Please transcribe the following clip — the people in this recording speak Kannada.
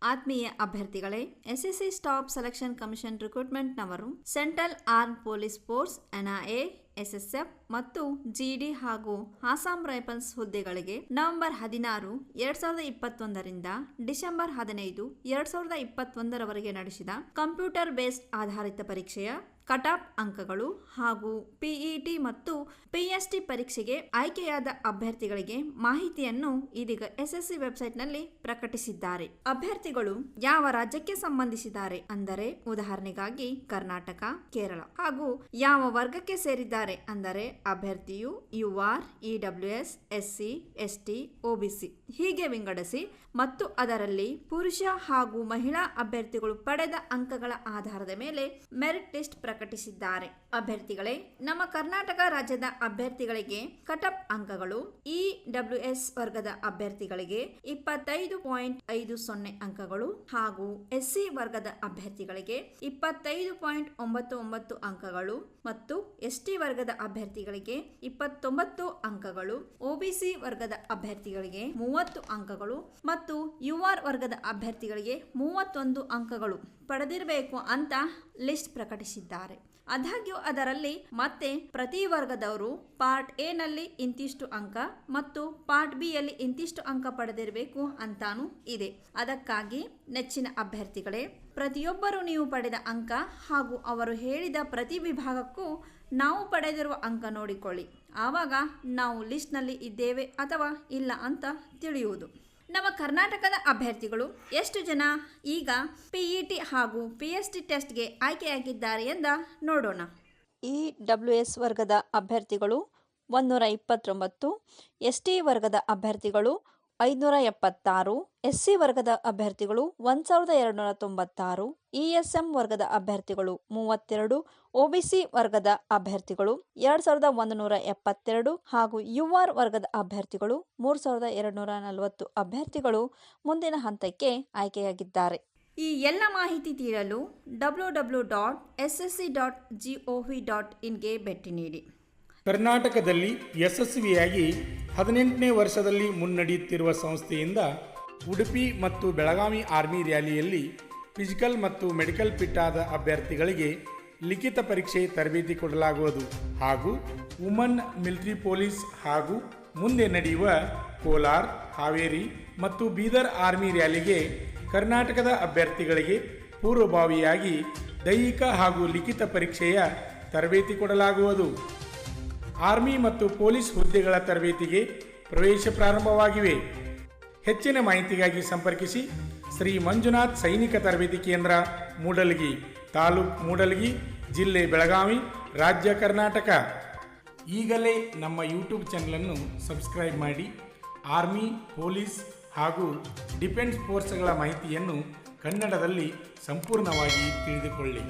ಆತ್ಮೀಯ ಅಭ್ಯರ್ಥಿಗಳೇ, ಎಸ್ಎಸ್ಸಿ ಸ್ಟಾಫ್ ಸೆಲೆಕ್ಷನ್ ಕಮಿಷನ್ ರಿಕ್ರೂಟ್ಮೆಂಟ್ನವರು central arm police force NIA, SSF ಮತ್ತು GD ಹಾಗೂ ಆಸಾಂ ರೈಫಲ್ಸ್ ಹುದ್ದೆಗಳಿಗೆ ನವೆಂಬರ್ 16, 2021 ರಿಂದ ಡಿಸೆಂಬರ್ 15, 2021 ನಡೆಸಿದ ಕಂಪ್ಯೂಟರ್ ಬೇಸ್ಡ್ ಆಧಾರಿತ ಪರೀಕ್ಷೆಯ ಕಟ್ ಆಫ್ ಅಂಕಗಳು ಹಾಗೂ PET ಮತ್ತು PST ಪರೀಕ್ಷೆಗೆ ಆಯ್ಕೆಯಾದ ಅಭ್ಯರ್ಥಿಗಳಿಗೆ ಮಾಹಿತಿಯನ್ನು ಇದೀಗ SSC ವೆಬ್ಸೈಟ್ನಲ್ಲಿ ಪ್ರಕಟಿಸಿದ್ದಾರೆ. ಅಭ್ಯರ್ಥಿಗಳು ಯಾವ ರಾಜ್ಯಕ್ಕೆ ಸಂಬಂಧಿಸಿದ್ದಾರೆ ಅಂದರೆ ಉದಾಹರಣೆಗಾಗಿ ಕರ್ನಾಟಕ, ಕೇರಳ ಹಾಗೂ ಯಾವ ವರ್ಗಕ್ಕೆ ಸೇರಿದ್ದಾರೆ ಅಂದರೆ ಅಭ್ಯರ್ಥಿಯು UR, EWS, SC, ST, OBC ಹೀಗೆ ವಿಂಗಡಿಸಿ ಮತ್ತು ಅದರಲ್ಲಿ ಪುರುಷ ಹಾಗೂ ಮಹಿಳಾ ಅಭ್ಯರ್ಥಿಗಳು ಪಡೆದ ಅಂಕಗಳ ಆಧಾರದ ಮೇಲೆ ಮೆರಿಟ್ ಲಿಸ್ಟ್ ಪ್ರಕಟಿಸಿದ್ದಾರೆ. ಅಭ್ಯರ್ಥಿಗಳೇ, ನಮ್ಮ ಕರ್ನಾಟಕ ರಾಜ್ಯದ ಅಭ್ಯರ್ಥಿಗಳಿಗೆ ಕಟ್ ಆಫ್ ಅಂಕಗಳು EWS ವರ್ಗದ ಅಭ್ಯರ್ಥಿಗಳಿಗೆ 25.50 ಅಂಕಗಳು ಹಾಗೂ SC ವರ್ಗದ ಅಭ್ಯರ್ಥಿಗಳಿಗೆ 25.99 ಅಂಕಗಳು ಮತ್ತು ST ವರ್ಗದ ಅಭ್ಯರ್ಥಿಗಳಿಗೆ 29 ಅಂಕಗಳು, OBC ವರ್ಗದ ಅಭ್ಯರ್ಥಿಗಳಿಗೆ 30 ಅಂಕಗಳು ಮತ್ತು UR ವರ್ಗದ ಅಭ್ಯರ್ಥಿಗಳಿಗೆ 31 ಅಂಕಗಳು ಪಡೆದಿರಬೇಕು ಅಂತ ಲಿಸ್ಟ್ ಪ್ರಕಟಿಸಿದ್ದಾರೆ. ಆದಾಗ್ಯೂ ಅದರಲ್ಲಿ ಮತ್ತೆ ಪ್ರತಿ ವರ್ಗದವರು ಪಾರ್ಟ್ ಎ ನಲ್ಲಿ ಇಂತಿಷ್ಟು ಅಂಕ ಮತ್ತು ಪಾರ್ಟ್ ಬಿ ಯಲ್ಲಿ ಇಂತಿಷ್ಟು ಅಂಕ ಪಡೆದಿರಬೇಕು ಅಂತಾನೂ ಇದೆ. ಅದಕ್ಕಾಗಿ ನೆಚ್ಚಿನ ಅಭ್ಯರ್ಥಿಗಳೇ, ಪ್ರತಿಯೊಬ್ಬರು ನೀವು ಪಡೆದ ಅಂಕ ಹಾಗೂ ಅವರು ಹೇಳಿದ ಪ್ರತಿ ವಿಭಾಗಕ್ಕೂ ನಾವು ಪಡೆದಿರುವ ಅಂಕ ನೋಡಿಕೊಳ್ಳಿ. ಆವಾಗ ನಾವು ಲಿಸ್ಟ್ನಲ್ಲಿ ಇದ್ದೇವೆ ಅಥವಾ ಇಲ್ಲ ಅಂತ ತಿಳಿಯುವುದು. ನಮ್ಮ ಕರ್ನಾಟಕದ ಅಭ್ಯರ್ಥಿಗಳು ಎಷ್ಟು ಜನ ಈಗ PET ಹಾಗೂ PST ಟೆಸ್ಟ್ಗೆ ಆಯ್ಕೆಯಾಗಿದ್ದಾರೆ ಎಂದ ನೋಡೋಣ. EWS ವರ್ಗದ ಅಭ್ಯರ್ಥಿಗಳು 129, ST ವರ್ಗದ ಅಭ್ಯರ್ಥಿಗಳು 576, SC ವರ್ಗದ ಅಭ್ಯರ್ಥಿಗಳು 1296, ESM ವರ್ಗದ ಅಭ್ಯರ್ಥಿಗಳು 32, OBC ವರ್ಗದ ಅಭ್ಯರ್ಥಿಗಳು 2172 ಹಾಗೂ UR ವರ್ಗದ ಅಭ್ಯರ್ಥಿಗಳು 3240 ಅಭ್ಯರ್ಥಿಗಳು ಮುಂದಿನ ಹಂತಕ್ಕೆ ಆಯ್ಕೆಯಾಗಿದ್ದಾರೆ. ಈ ಎಲ್ಲ ಮಾಹಿತಿ ತಿಳಿಯಲು www.ssc.gov.in ಭೇಟಿ ನೀಡಿ. ಕರ್ನಾಟಕದಲ್ಲಿ ಯಶಸ್ವಿಯಾಗಿ 18ನೇ ವರ್ಷದಲ್ಲಿ ಮುನ್ನಡೆಯುತ್ತಿರುವ ಸಂಸ್ಥೆಯಿಂದ ಉಡುಪಿ ಮತ್ತು ಬೆಳಗಾವಿ ಆರ್ಮಿ ರ್ಯಾಲಿಯಲ್ಲಿ ಫಿಸಿಕಲ್ ಮತ್ತು ಮೆಡಿಕಲ್ ಫಿಟ್ ಆದ ಅಭ್ಯರ್ಥಿಗಳಿಗೆ ಲಿಖಿತ ಪರೀಕ್ಷೆ ತರಬೇತಿ ಕೊಡಲಾಗುವುದು ಹಾಗೂ ವುಮನ್ ಮಿಲಿಟರಿ ಪೊಲೀಸ್ ಹಾಗೂ ಮುಂದೆ ನಡೆಯುವ ಕೋಲಾರ, ಹಾವೇರಿ ಮತ್ತು ಬೀದರ್ ಆರ್ಮಿ ರ್ಯಾಲಿಗೆ ಕರ್ನಾಟಕದ ಅಭ್ಯರ್ಥಿಗಳಿಗೆ ಪೂರ್ವಭಾವಿಯಾಗಿ ದೈಹಿಕ ಹಾಗೂ ಲಿಖಿತ ಪರೀಕ್ಷೆಯ ತರಬೇತಿ ಕೊಡಲಾಗುವುದು. ಆರ್ಮಿ ಮತ್ತು ಪೊಲೀಸ್ ಹುದ್ದೆಗಳ ತರಬೇತಿಗೆ ಪ್ರವೇಶ ಪ್ರಾರಂಭವಾಗಿವೆ. ಹೆಚ್ಚಿನ ಮಾಹಿತಿಗಾಗಿ ಸಂಪರ್ಕಿಸಿ ಶ್ರೀ ಮಂಜುನಾಥ್ ಸೈನಿಕ ತರಬೇತಿ ಕೇಂದ್ರ, ಮೂಡಲಗಿ, ತಾಲೂಕು ಮೂಡಲಗಿ, ಜಿಲ್ಲೆ ಬೆಳಗಾವಿ, ರಾಜ್ಯ ಕರ್ನಾಟಕ. ಈಗಲೇ ನಮ್ಮ ಯೂಟ್ಯೂಬ್ ಚಾನಲನ್ನು ಸಬ್ಸ್ಕ್ರೈಬ್ ಮಾಡಿ ಆರ್ಮಿ, ಪೊಲೀಸ್ ಹಾಗೂ ಡಿಫೆನ್ಸ್ ಫೋರ್ಸ್ಗಳ ಮಾಹಿತಿಯನ್ನು ಕನ್ನಡದಲ್ಲಿ ಸಂಪೂರ್ಣವಾಗಿ ತಿಳಿದುಕೊಳ್ಳಿ.